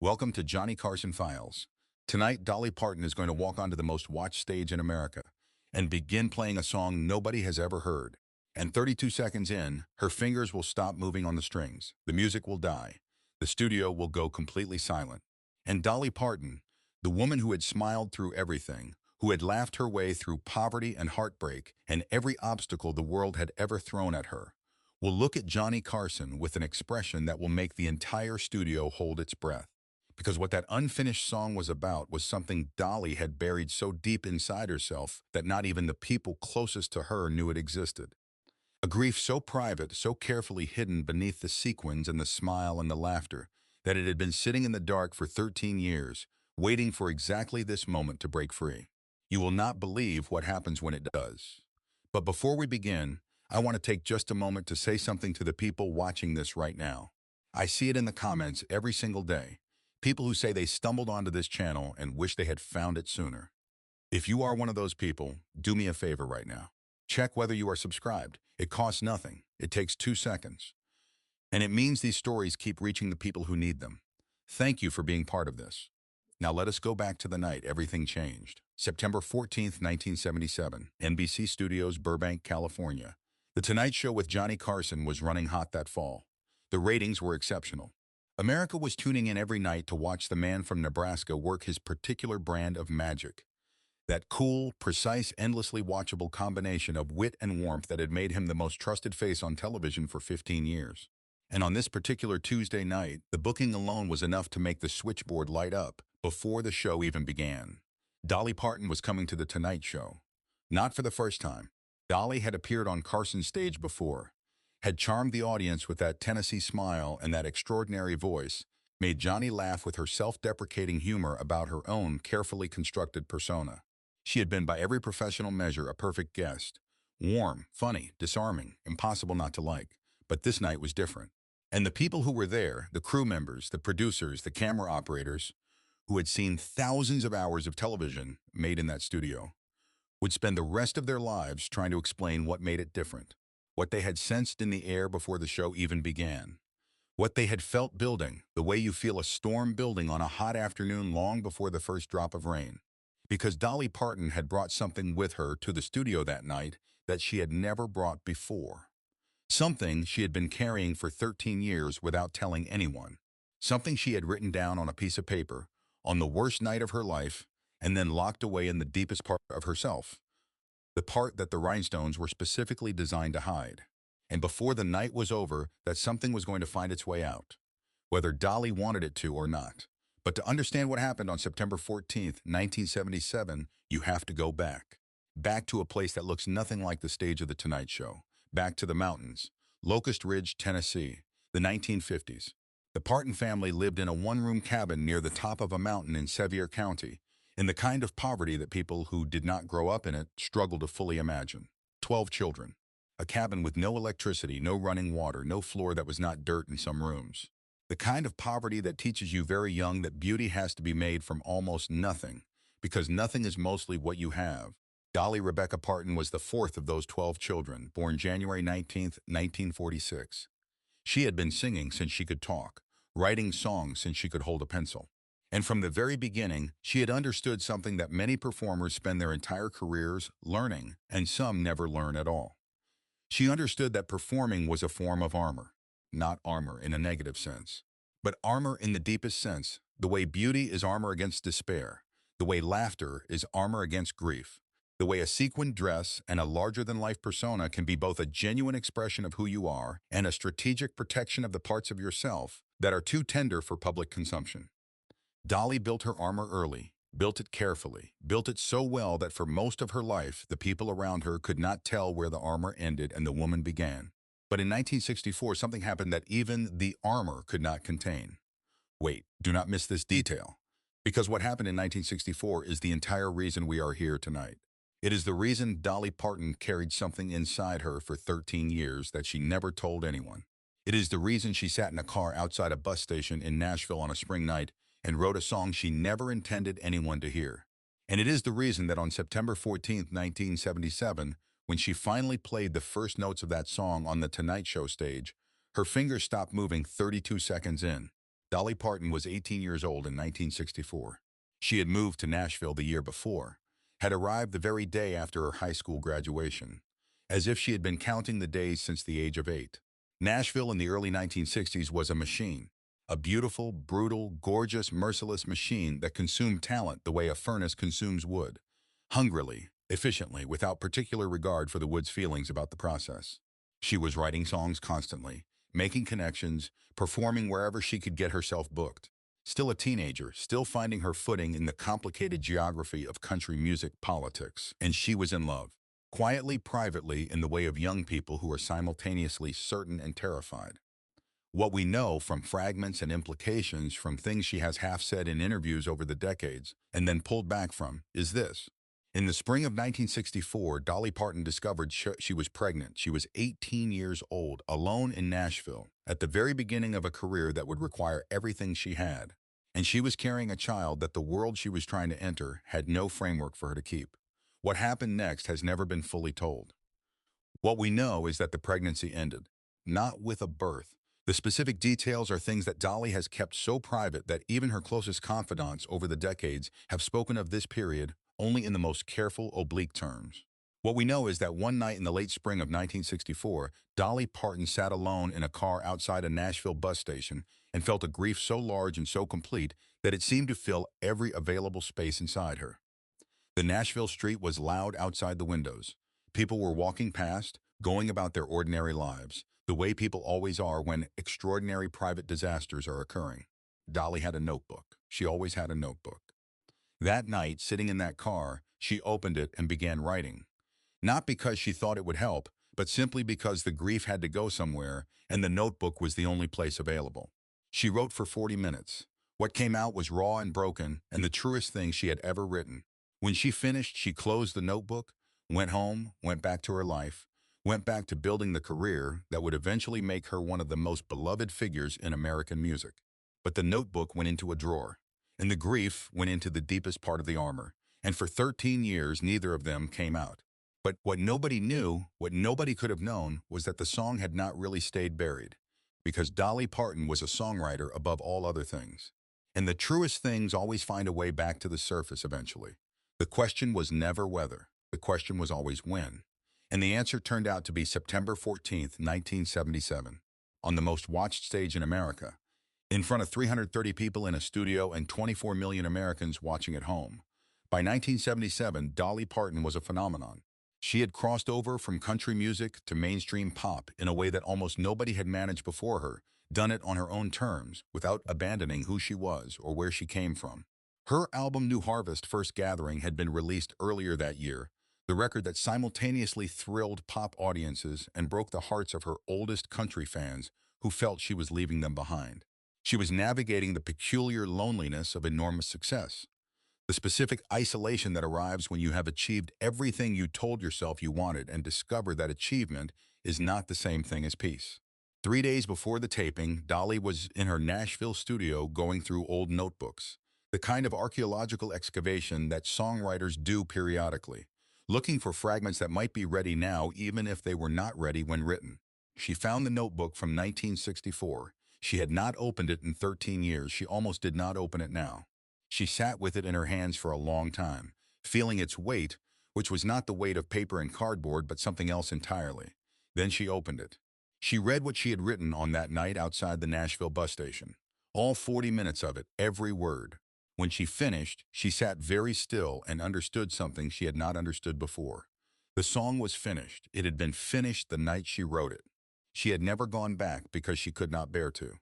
Welcome to Johnny Carson Files. Tonight, Dolly Parton is going to walk onto the most watched stage in America and begin playing a song nobody has ever heard. And 32 seconds in, her fingers will stop moving on the strings. The music will die. The studio will go completely silent. And Dolly Parton, the woman who had smiled through everything, who had laughed her way through poverty and heartbreak and every obstacle the world had ever thrown at her, will look at Johnny Carson with an expression that will make the entire studio hold its breath. Because what that unfinished song was about was something Dolly had buried so deep inside herself that not even the people closest to her knew it existed. A grief so private, so carefully hidden beneath the sequins and the smile and the laughter, that it had been sitting in the dark for 13 years, waiting for exactly this moment to break free. You will not believe what happens when it does. But before we begin, I want to take just a moment to say something to the people watching this right now. I see it in the comments every single day. People who say they stumbled onto this channel and wish they had found it sooner. If you are one of those people, do me a favor right now. Check whether you are subscribed. It costs nothing. It takes 2 seconds. And it means these stories keep reaching the people who need them. Thank you for being part of this. Now let us go back to the night everything changed. September 14th, 1977, NBC Studios, Burbank, California. The Tonight Show with Johnny Carson was running hot that fall. The ratings were exceptional. America was tuning in every night to watch the man from Nebraska work his particular brand of magic. That cool, precise, endlessly watchable combination of wit and warmth that had made him the most trusted face on television for 15 years. And on this particular Tuesday night, the booking alone was enough to make the switchboard light up before the show even began. Dolly Parton was coming to the Tonight Show. Not for the first time. Dolly had appeared on Carson's stage before, had charmed the audience with that Tennessee smile and that extraordinary voice, made Johnny laugh with her self-deprecating humor about her own carefully constructed persona. She had been by every professional measure a perfect guest. Warm, funny, disarming, impossible not to like. But this night was different. And the people who were there, the crew members, the producers, the camera operators, who had seen thousands of hours of television made in that studio, would spend the rest of their lives trying to explain what made it different. What they had sensed in the air before the show even began. What they had felt building, the way you feel a storm building on a hot afternoon long before the first drop of rain. Because Dolly Parton had brought something with her to the studio that night that she had never brought before. Something she had been carrying for 13 years without telling anyone. Something she had written down on a piece of paper, on the worst night of her life, and then locked away in the deepest part of herself. The part that the rhinestones were specifically designed to hide. And before the night was over, that something was going to find its way out, whether Dolly wanted it to or not. But to understand what happened on September 14th, 1977, you have to go back. Back to a place that looks nothing like the stage of The Tonight Show. Back to the mountains. Locust Ridge, Tennessee. The 1950s. The Parton family lived in a one-room cabin near the top of a mountain in Sevier County, in the kind of poverty that people who did not grow up in it struggle to fully imagine. 12 children. A cabin with no electricity, no running water, no floor that was not dirt in some rooms. The kind of poverty that teaches you very young that beauty has to be made from almost nothing, because nothing is mostly what you have. Dolly Rebecca Parton was the fourth of those 12 children, born January 19th, 1946. She had been singing since she could talk, writing songs since she could hold a pencil. And from the very beginning, she had understood something that many performers spend their entire careers learning, and some never learn at all. She understood that performing was a form of armor, not armor in a negative sense, but armor in the deepest sense, the way beauty is armor against despair, the way laughter is armor against grief, the way a sequined dress and a larger-than-life persona can be both a genuine expression of who you are and a strategic protection of the parts of yourself that are too tender for public consumption. Dolly built her armor early, built it carefully, built it so well that for most of her life, the people around her could not tell where the armor ended and the woman began. But in 1964, something happened that even the armor could not contain. Wait, do not miss this detail. Because what happened in 1964 is the entire reason we are here tonight. It is the reason Dolly Parton carried something inside her for 13 years that she never told anyone. It is the reason she sat in a car outside a bus station in Nashville on a spring night and wrote a song she never intended anyone to hear. And it is the reason that on September 14th, 1977, when she finally played the first notes of that song on the Tonight Show stage, her fingers stopped moving 32 seconds in. Dolly Parton was 18 years old in 1964. She had moved to Nashville the year before, had arrived the very day after her high school graduation, as if she had been counting the days since the age of 8. Nashville in the early 1960s was a machine, a beautiful, brutal, gorgeous, merciless machine that consumed talent the way a furnace consumes wood, hungrily, efficiently, without particular regard for the wood's feelings about the process. She was writing songs constantly, making connections, performing wherever she could get herself booked. Still a teenager, still finding her footing in the complicated geography of country music politics. And she was in love. Quietly, privately, in the way of young people who are simultaneously certain and terrified. What we know from fragments and implications from things she has half said in interviews over the decades and then pulled back from is this. In the spring of 1964, Dolly Parton discovered she was pregnant. She was 18 years old, alone in Nashville, at the very beginning of a career that would require everything she had. And she was carrying a child that the world she was trying to enter had no framework for her to keep. What happened next has never been fully told. What we know is that the pregnancy ended, not with a birth. The specific details are things that Dolly has kept so private that even her closest confidants over the decades have spoken of this period only in the most careful, oblique terms. What we know is that one night in the late spring of 1964, Dolly Parton sat alone in a car outside a Nashville bus station and felt a grief so large and so complete that it seemed to fill every available space inside her. The Nashville street was loud outside the windows. People were walking past, going about their ordinary lives, the way people always are when extraordinary private disasters are occurring. Dolly had a notebook. She always had a notebook. That night, sitting in that car, she opened it and began writing. Not because she thought it would help, but simply because the grief had to go somewhere and the notebook was the only place available. She wrote for 40 minutes. What came out was raw and broken and the truest thing she had ever written. When she finished, she closed the notebook, went home, went back to her life, went back to building the career that would eventually make her one of the most beloved figures in American music. But the notebook went into a drawer, and the grief went into the deepest part of the armor, and for 13 years neither of them came out. But what nobody knew, what nobody could have known, was that the song had not really stayed buried, because Dolly Parton was a songwriter above all other things. And the truest things always find a way back to the surface eventually. The question was never whether, the question was always when. And the answer turned out to be September 14th, 1977, on the most watched stage in America, in front of 330 people in a studio and 24 million Americans watching at home. By 1977, Dolly Parton was a phenomenon. She had crossed over from country music to mainstream pop in a way that almost nobody had managed before her, done it on her own terms, without abandoning who she was or where she came from. Her album New Harvest First Gathering had been released earlier that year, the record that simultaneously thrilled pop audiences and broke the hearts of her oldest country fans who felt she was leaving them behind. She was navigating the peculiar loneliness of enormous success, the specific isolation that arrives when you have achieved everything you told yourself you wanted and discover that achievement is not the same thing as peace. 3 days before the taping, Dolly was in her Nashville studio going through old notebooks, the kind of archaeological excavation that songwriters do periodically, looking for fragments that might be ready now even if they were not ready when written. She found the notebook from 1964. She had not opened it in 13 years. She almost did not open it now. She sat with it in her hands for a long time, feeling its weight, which was not the weight of paper and cardboard, but something else entirely. Then she opened it. She read what she had written on that night outside the Nashville bus station. All 40 minutes of it, every word. When she finished, she sat very still and understood something she had not understood before. The song was finished. It had been finished the night she wrote it. She had never gone back because she could not bear to.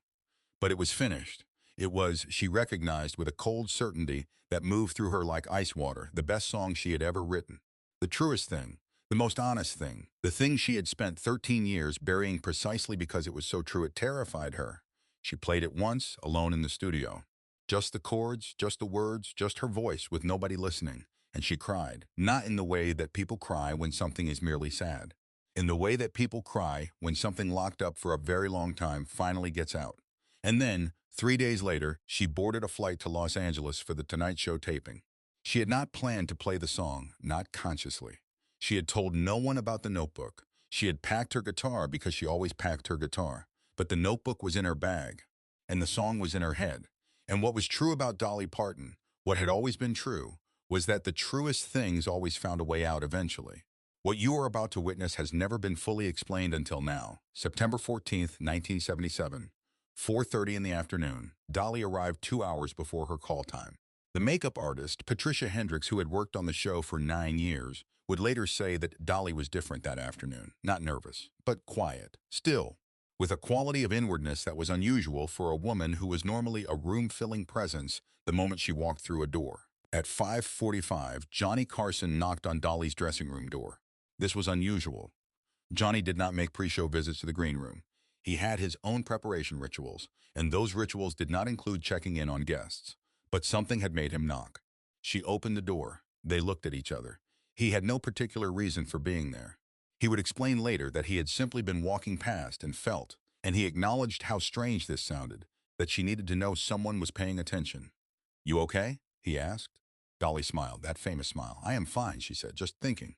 But it was finished. It was, she recognized with a cold certainty that moved through her like ice water, the best song she had ever written. The truest thing, the most honest thing, the thing she had spent 13 years burying precisely because it was so true it terrified her. She played it once, alone in the studio. Just the chords, just the words, just her voice with nobody listening. And she cried, not in the way that people cry when something is merely sad. In the way that people cry when something locked up for a very long time finally gets out. And then, 3 days later, she boarded a flight to Los Angeles for the Tonight Show taping. She had not planned to play the song, not consciously. She had told no one about the notebook. She had packed her guitar because she always packed her guitar. But the notebook was in her bag. and the song was in her head. And what was true about Dolly Parton, what had always been true, was that the truest things always found a way out eventually. What you are about to witness has never been fully explained until now. September 14th, 1977, 4:30 in the afternoon, Dolly arrived 2 hours before her call time. The makeup artist, Patricia Hendricks, who had worked on the show for 9 years, would later say that Dolly was different that afternoon. Not nervous, but quiet. Still, with a quality of inwardness that was unusual for a woman who was normally a room-filling presence the moment she walked through a door. At 5:45, Johnny Carson knocked on Dolly's dressing room door. This was unusual. Johnny did not make pre-show visits to the green room. He had his own preparation rituals, and those rituals did not include checking in on guests. But something had made him knock. She opened the door. They looked at each other. He had no particular reason for being there. He would explain later that he had simply been walking past and felt, and he acknowledged how strange this sounded, that she needed to know someone was paying attention. "You okay?" he asked. Dolly smiled, that famous smile. "I am fine," she said, "just thinking."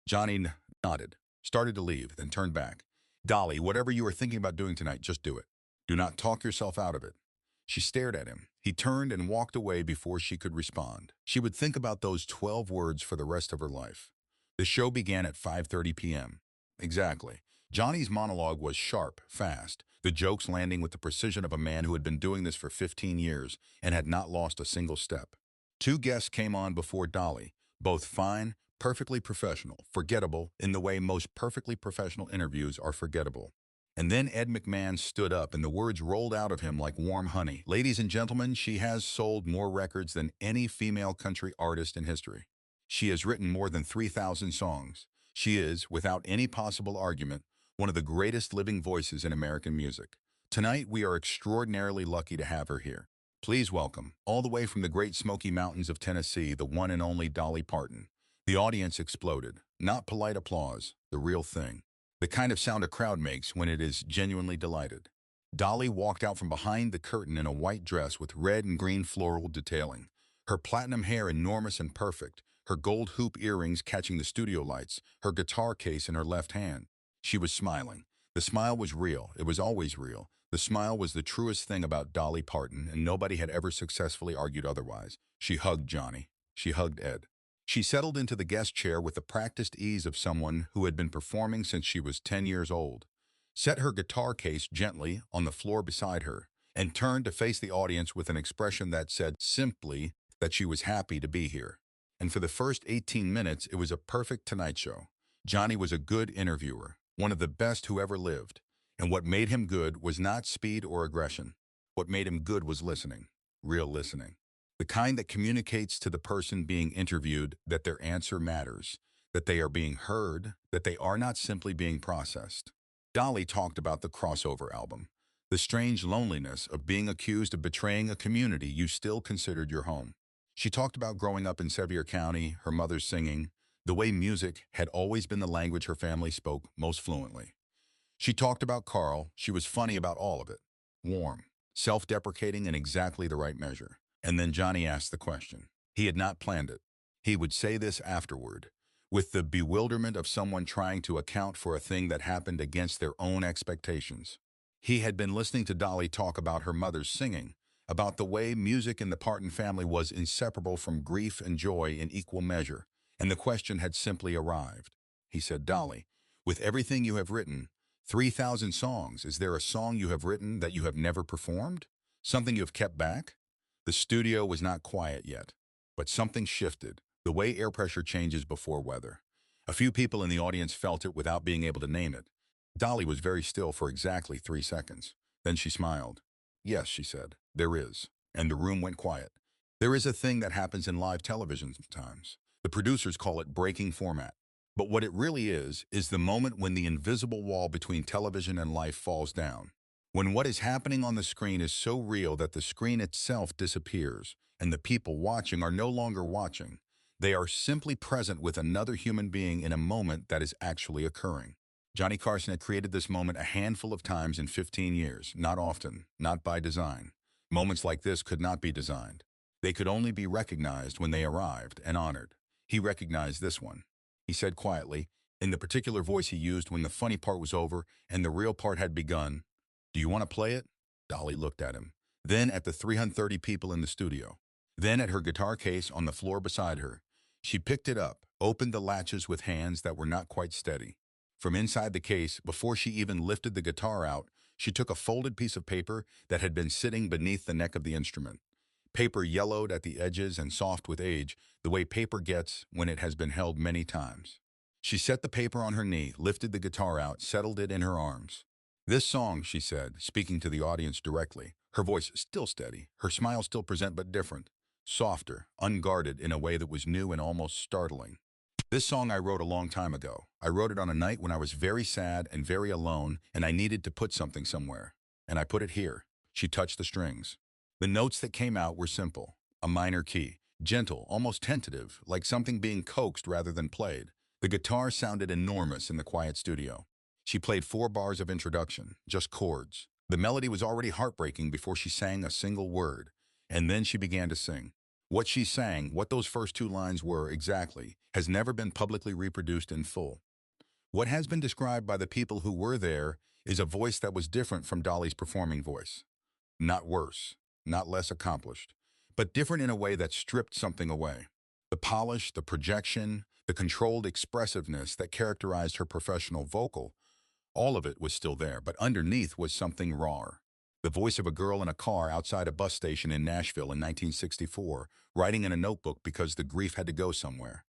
Johnny nodded, started to leave, then turned back. "Dolly, whatever you are thinking about doing tonight, just do it. Do not talk yourself out of it." She stared at him. He turned and walked away before she could respond. She would think about those 12 words for the rest of her life. The show began at 5:30 p.m. Exactly. Johnny's monologue was sharp, fast, the jokes landing with the precision of a man who had been doing this for 15 years and had not lost a single step. Two guests came on before Dolly, both fine, perfectly professional, forgettable in the way most perfectly professional interviews are forgettable. And then Ed McMahon stood up and the words rolled out of him like warm honey. "Ladies and gentlemen, she has sold more records than any female country artist in history. She has written more than 3,000 songs. She is, without any possible argument, one of the greatest living voices in American music. Tonight, we are extraordinarily lucky to have her here. Please welcome, all the way from the Great Smoky Mountains of Tennessee, the one and only Dolly Parton." The audience exploded. Not polite applause, the real thing. The kind of sound a crowd makes when it is genuinely delighted. Dolly walked out from behind the curtain in a white dress with red and green floral detailing. Her platinum hair enormous and perfect, her gold hoop earrings catching the studio lights, her guitar case in her left hand. She was smiling. The smile was real. It was always real. The smile was the truest thing about Dolly Parton, and nobody had ever successfully argued otherwise. She hugged Johnny. She hugged Ed. She settled into the guest chair with the practiced ease of someone who had been performing since she was 10 years old, set her guitar case gently on the floor beside her, and turned to face the audience with an expression that said simply that she was happy to be here. And for the first 18 minutes, it was a perfect Tonight Show. Johnny was a good interviewer, one of the best who ever lived. And what made him good was not speed or aggression. What made him good was listening, real listening. The kind that communicates to the person being interviewed that their answer matters, that they are being heard, that they are not simply being processed. Dolly talked about the crossover album, the strange loneliness of being accused of betraying a community you still considered your home. She talked about growing up in Sevier County, her mother singing, the way music had always been the language her family spoke most fluently. She talked about Carl. She was funny about all of it. Warm, self-deprecating in exactly the right measure. And then Johnny asked the question. He had not planned it. He would say this afterward, with the bewilderment of someone trying to account for a thing that happened against their own expectations. He had been listening to Dolly talk about her mother's singing, about the way music in the Parton family was inseparable from grief and joy in equal measure, and the question had simply arrived. He said, "Dolly, with everything you have written, 3,000 songs, is there a song you have written that you have never performed? Something you have kept back?" The studio was not quiet yet, but something shifted, the way air pressure changes before weather. A few people in the audience felt it without being able to name it. Dolly was very still for exactly 3 seconds. Then she smiled. "Yes," she said, "there is." And the room went quiet. There is a thing that happens in live television sometimes. The producers call it breaking format. But what it really is the moment when the invisible wall between television and life falls down. When what is happening on the screen is so real that the screen itself disappears, and the people watching are no longer watching. They are simply present with another human being in a moment that is actually occurring. Johnny Carson had created this moment a handful of times in 15 years, not often, not by design. Moments like this could not be designed. They could only be recognized when they arrived and honored. He recognized this one. He said quietly, in the particular voice he used when the funny part was over and the real part had begun, "Do you want to play it?" Dolly looked at him, then at the 330 people in the studio, then at her guitar case on the floor beside her. She picked it up, opened the latches with hands that were not quite steady. From inside the case, before she even lifted the guitar out, she took a folded piece of paper that had been sitting beneath the neck of the instrument. Paper yellowed at the edges and soft with age, the way paper gets when it has been held many times. She set the paper on her knee, lifted the guitar out, settled it in her arms. "This song," she said, speaking to the audience directly, her voice still steady, her smile still present but different, softer, unguarded in a way that was new and almost startling. "This song I wrote a long time ago. I wrote it on a night when I was very sad and very alone, and I needed to put something somewhere. And I put it here." She touched the strings. The notes that came out were simple, a minor key, gentle, almost tentative, like something being coaxed rather than played. The guitar sounded enormous in the quiet studio. She played 4 bars of introduction, just chords. The melody was already heartbreaking before she sang a single word, and then she began to sing. What she sang, what those first 2 lines were exactly, has never been publicly reproduced in full. What has been described by the people who were there is a voice that was different from Dolly's performing voice. Not worse, not less accomplished, but different in a way that stripped something away. The polish, the projection, the controlled expressiveness that characterized her professional vocal, all of it was still there, but underneath was something rawer. The voice of a girl in a car outside a bus station in Nashville in 1964, writing in a notebook because the grief had to go somewhere.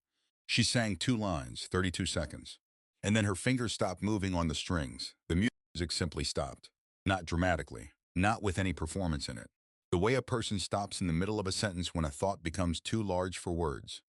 She sang 2 lines, 32 seconds. And then her fingers stopped moving on the strings. The music simply stopped. Not dramatically, not with any performance in it. The way a person stops in the middle of a sentence when a thought becomes too large for words.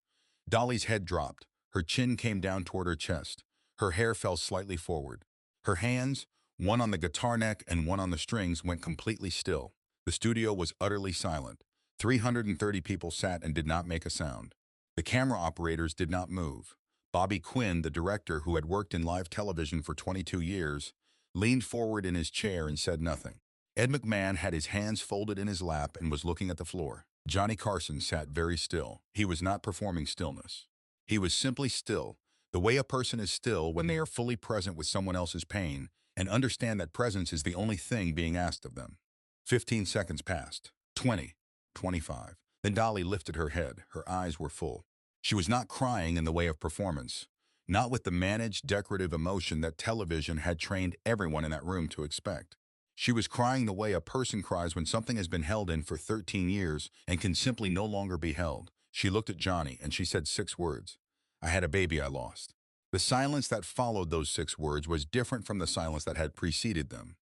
Dolly's head dropped. Her chin came down toward her chest. Her hair fell slightly forward. Her hands, one on the guitar neck and one on the strings, went completely still. The studio was utterly silent. 330 people sat and did not make a sound. The camera operators did not move. Bobby Quinn, the director who had worked in live television for 22 years, leaned forward in his chair and said nothing. Ed McMahon had his hands folded in his lap and was looking at the floor. Johnny Carson sat very still. He was not performing stillness. He was simply still, the way a person is still when they are fully present with someone else's pain and understand that presence is the only thing being asked of them. 15 seconds passed. 20. 25. Then Dolly lifted her head. Her eyes were full. She was not crying in the way of performance, not with the managed, decorative emotion that television had trained everyone in that room to expect. She was crying the way a person cries when something has been held in for 13 years and can simply no longer be held. She looked at Johnny and she said 6 words. "I had a baby I lost." The silence that followed those 6 words was different from the silence that had preceded them.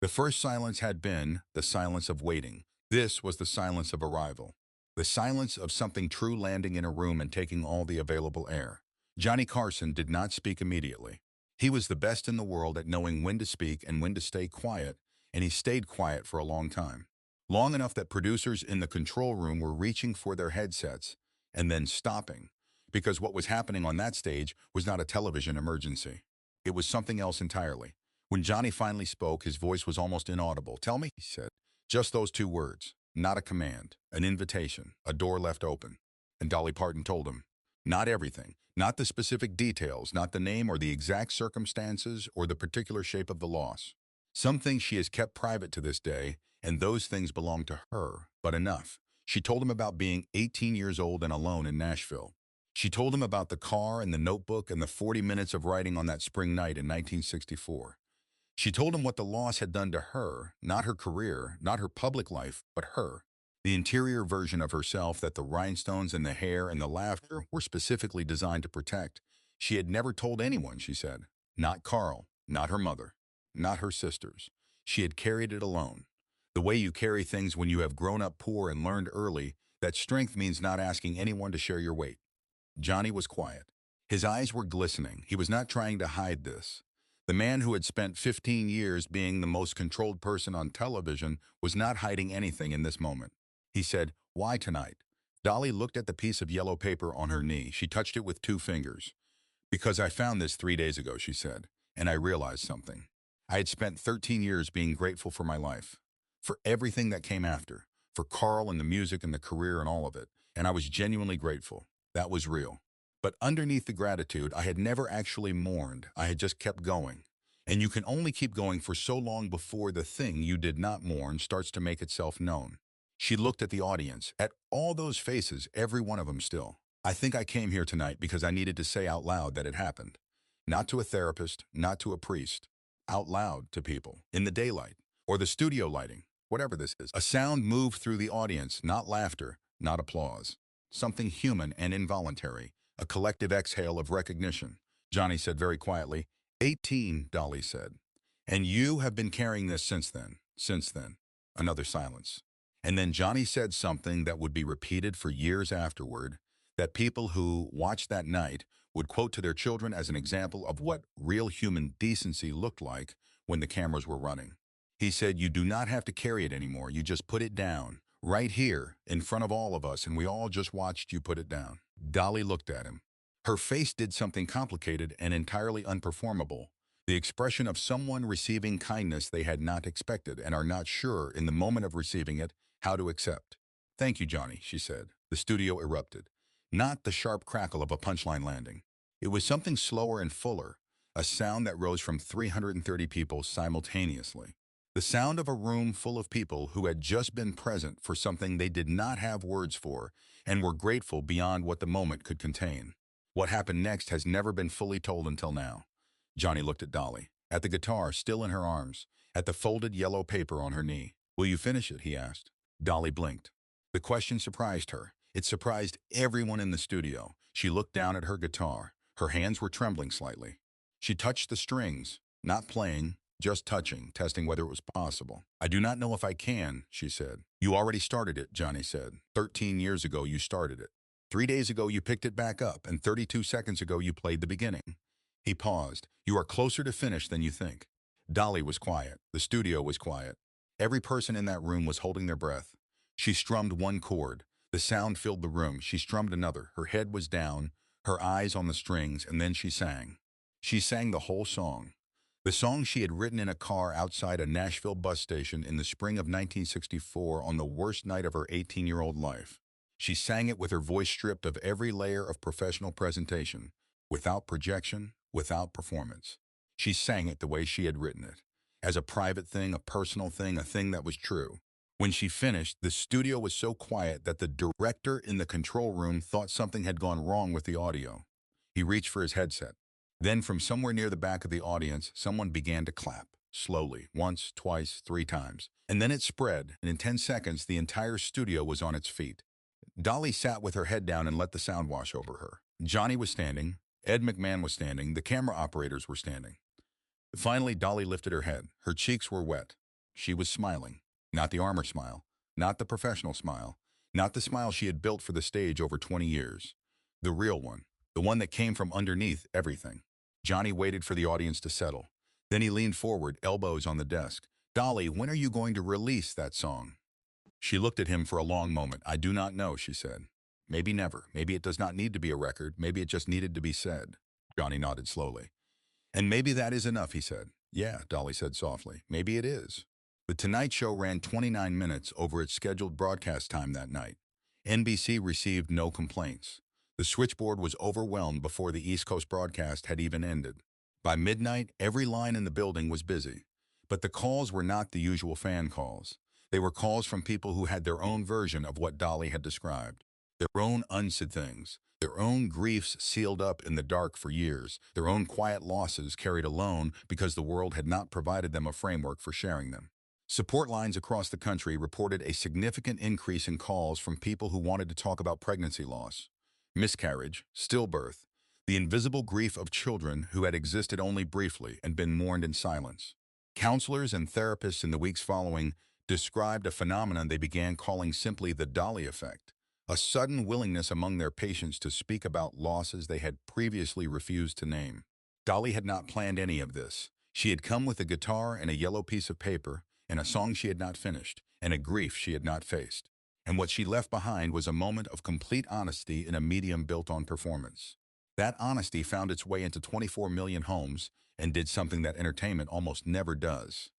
The first silence had been the silence of waiting. This was the silence of arrival. The silence of something true landing in a room and taking all the available air. Johnny Carson did not speak immediately. He was the best in the world at knowing when to speak and when to stay quiet, and he stayed quiet for a long time. Long enough that producers in the control room were reaching for their headsets and then stopping, because what was happening on that stage was not a television emergency. It was something else entirely. When Johnny finally spoke, his voice was almost inaudible. "Tell me," he said. Just those 2 words. Not a command, an invitation, a door left open. And Dolly Parton told him. Not everything, not the specific details, not the name or the exact circumstances or the particular shape of the loss. Some things she has kept private to this day, and those things belong to her, but enough. She told him about being 18 years old and alone in Nashville. She told him about the car and the notebook and the 40 minutes of writing on that spring night in 1964. She told him what the loss had done to her, not her career, not her public life, but her. The interior version of herself that the rhinestones and the hair and the laughter were specifically designed to protect. She had never told anyone, she said. Not Carl, not her mother, not her sisters. She had carried it alone. The way you carry things when you have grown up poor and learned early that strength means not asking anyone to share your weight. Johnny was quiet. His eyes were glistening. He was not trying to hide this. The man who had spent 15 years being the most controlled person on television was not hiding anything in this moment. He said, "Why tonight?" Dolly looked at the piece of yellow paper on her knee. She touched it with 2 fingers. "Because I found this 3 days ago," she said, "and I realized something. I had spent 13 years being grateful for my life, for everything that came after, for Carl and the music and the career and all of it, and I was genuinely grateful. That was real. But underneath the gratitude, I had never actually mourned. I had just kept going. And you can only keep going for so long before the thing you did not mourn starts to make itself known. She looked at the audience, at all those faces, every one of them still. I think I came here tonight because I needed to say out loud that it happened. Not to a therapist, not to a priest. Out loud to people, in the daylight, or the studio lighting, whatever this is. A sound moved through the audience, not laughter, not applause. Something human and involuntary, a collective exhale of recognition. Johnny said very quietly, 18, Dolly said. And you have been carrying this since then, since then. Another silence. And then Johnny said something that would be repeated for years afterward, that people who watched that night would quote to their children as an example of what real human decency looked like when the cameras were running. He said, you do not have to carry it anymore. You just put it down, right here, in front of all of us, and we all just watched you put it down. Dolly looked at him. Her face did something complicated and entirely unperformable. The expression of someone receiving kindness they had not expected and are not sure, in the moment of receiving it, how to accept. Thank you, Johnny, she said. The studio erupted. Not the sharp crackle of a punchline landing. It was something slower and fuller, a sound that rose from 330 people simultaneously. The sound of a room full of people who had just been present for something they did not have words for and were grateful beyond what the moment could contain. What happened next has never been fully told until now. Johnny looked at Dolly, at the guitar still in her arms, at the folded yellow paper on her knee. Will you finish it? He asked. Dolly blinked. The question surprised her. It surprised everyone in the studio. She looked down at her guitar. Her hands were trembling slightly. She touched the strings, not playing, just touching, testing whether it was possible. I do not know if I can, she said. You already started it, Johnny said. 13 years ago you started it. 3 days ago you picked it back up, and 32 seconds ago you played the beginning. He paused. You are closer to finish than you think. Dolly was quiet. The studio was quiet. Every person in that room was holding their breath. She strummed one chord. The sound filled the room. She strummed another. Her head was down, her eyes on the strings, and then she sang. She sang the whole song. The song she had written in a car outside a Nashville bus station in the spring of 1964 on the worst night of her 18-year-old life. She sang it with her voice stripped of every layer of professional presentation, without projection, without performance. She sang it the way she had written it, as a private thing, a personal thing, a thing that was true. When she finished, the studio was so quiet that the director in the control room thought something had gone wrong with the audio. He reached for his headset. Then from somewhere near the back of the audience, someone began to clap, slowly, once, twice, 3 times. And then it spread, and in 10 seconds, the entire studio was on its feet. Dolly sat with her head down and let the sound wash over her. Johnny was standing. Ed McMahon was standing. The camera operators were standing. Finally, Dolly lifted her head. Her cheeks were wet. She was smiling. Not the armor smile. Not the professional smile. Not the smile she had built for the stage over 20 years. The real one. The one that came from underneath everything. Johnny waited for the audience to settle. Then he leaned forward, elbows on the desk. Dolly, when are you going to release that song? She looked at him for a long moment. I do not know, she said. Maybe never. Maybe it does not need to be a record. Maybe it just needed to be said. Johnny nodded slowly. And maybe that is enough, he said. Yeah, Dolly said softly. Maybe it is. The Tonight Show ran 29 minutes over its scheduled broadcast time that night. NBC received no complaints. The switchboard was overwhelmed before the East Coast broadcast had even ended. By midnight, every line in the building was busy. But the calls were not the usual fan calls. They were calls from people who had their own version of what Dolly had described. Their own unsaid things, their own griefs sealed up in the dark for years, their own quiet losses carried alone because the world had not provided them a framework for sharing them. Support lines across the country reported a significant increase in calls from people who wanted to talk about pregnancy loss, miscarriage, stillbirth, the invisible grief of children who had existed only briefly and been mourned in silence. Counselors and therapists in the weeks following described a phenomenon they began calling simply the Dolly effect, a sudden willingness among their patients to speak about losses they had previously refused to name. Dolly had not planned any of this. She had come with a guitar and a yellow piece of paper, and a song she had not finished, and a grief she had not faced. And what she left behind was a moment of complete honesty in a medium built on performance. That honesty found its way into 24 million homes and did something that entertainment almost never does.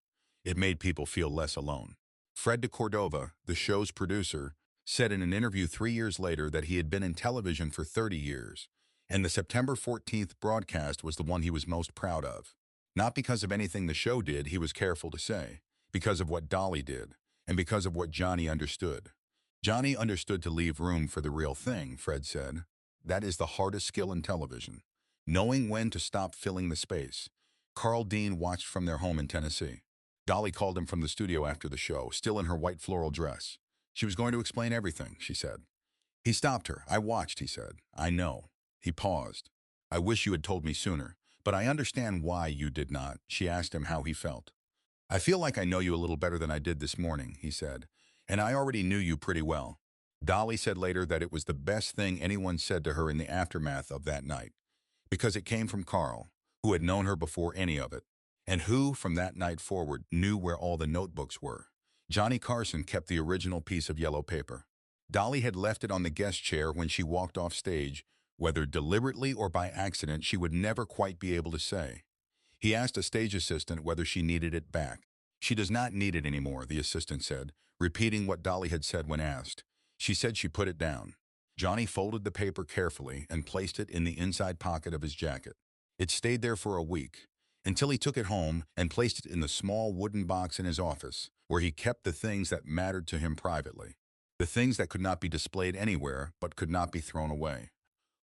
It made people feel less alone. Fred de Cordova, the show's producer, said in an interview 3 years later that he had been in television for 30 years, and the September 14th broadcast was the one he was most proud of. Not because of anything the show did, he was careful to say, because of what Dolly did, and because of what Johnny understood. Johnny understood to leave room for the real thing, Fred said. That is the hardest skill in television. Knowing when to stop filling the space. Carl Dean watched from their home in Tennessee. Dolly called him from the studio after the show, still in her white floral dress. She was going to explain everything, she said. He stopped her. I watched, he said. I know. He paused. I wish you had told me sooner, but I understand why you did not. She asked him how he felt. I feel like I know you a little better than I did this morning, he said, and I already knew you pretty well. Dolly said later that it was the best thing anyone said to her in the aftermath of that night, because it came from Carl, who had known her before any of it, and who, from that night forward, knew where all the notebooks were. Johnny Carson kept the original piece of yellow paper. Dolly had left it on the guest chair when she walked off stage. Whether deliberately or by accident, she would never quite be able to say. He asked a stage assistant whether she needed it back. She does not need it anymore, the assistant said, repeating what Dolly had said when asked. She said she put it down. Johnny folded the paper carefully and placed it in the inside pocket of his jacket. It stayed there for a week, until he took it home and placed it in the small wooden box in his office, where he kept the things that mattered to him privately. The things that could not be displayed anywhere but could not be thrown away.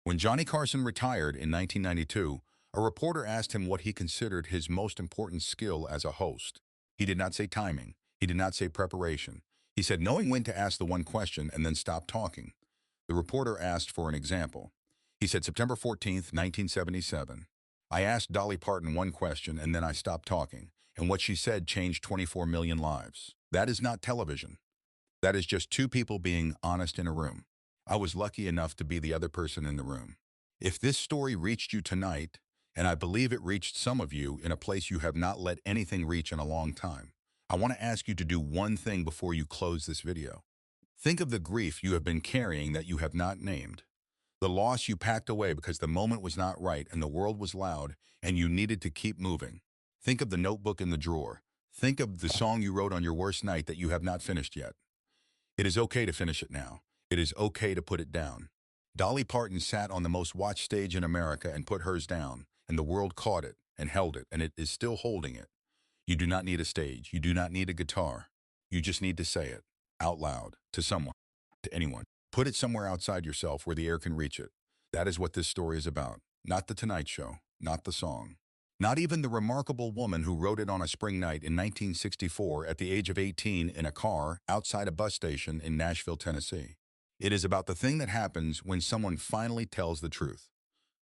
When Johnny Carson retired in 1992, a reporter asked him what he considered his most important skill as a host. He did not say timing. He did not say preparation. He said knowing when to ask the one question and then stop talking. The reporter asked for an example. He said, September 14th, 1977. I asked Dolly Parton one question and then I stopped talking, and what she said changed 24 million lives. That is not television. That is just two people being honest in a room. I was lucky enough to be the other person in the room. If this story reached you tonight, and I believe it reached some of you in a place you have not let anything reach in a long time, I want to ask you to do one thing before you close this video. Think of the grief you have been carrying that you have not named. The loss you packed away because the moment was not right and the world was loud and you needed to keep moving. Think of the notebook in the drawer. Think of the song you wrote on your worst night that you have not finished yet. It is okay to finish it now. It is okay to put it down. Dolly Parton sat on the most watched stage in America and put hers down, and the world caught it and held it, and it is still holding it. You do not need a stage. You do not need a guitar. You just need to say it out loud to someone, to anyone. Put it somewhere outside yourself where the air can reach it. That is what this story is about. Not the Tonight Show, not the song. Not even the remarkable woman who wrote it on a spring night in 1964 at the age of 18 in a car outside a bus station in Nashville, Tennessee. It is about the thing that happens when someone finally tells the truth.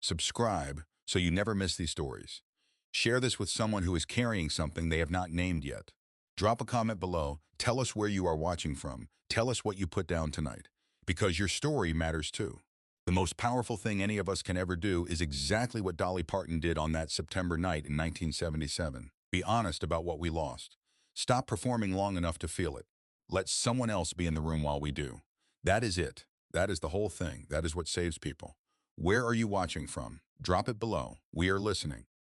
Subscribe so you never miss these stories. Share this with someone who is carrying something they have not named yet. Drop a comment below. Tell us where you are watching from. Tell us what you put down tonight, because your story matters too. The most powerful thing any of us can ever do is exactly what Dolly Parton did on that September night in 1977. Be honest about what we lost. Stop performing long enough to feel it. Let someone else be in the room while we do. That is it. That is the whole thing. That is what saves people. Where are you watching from? Drop it below. We are listening.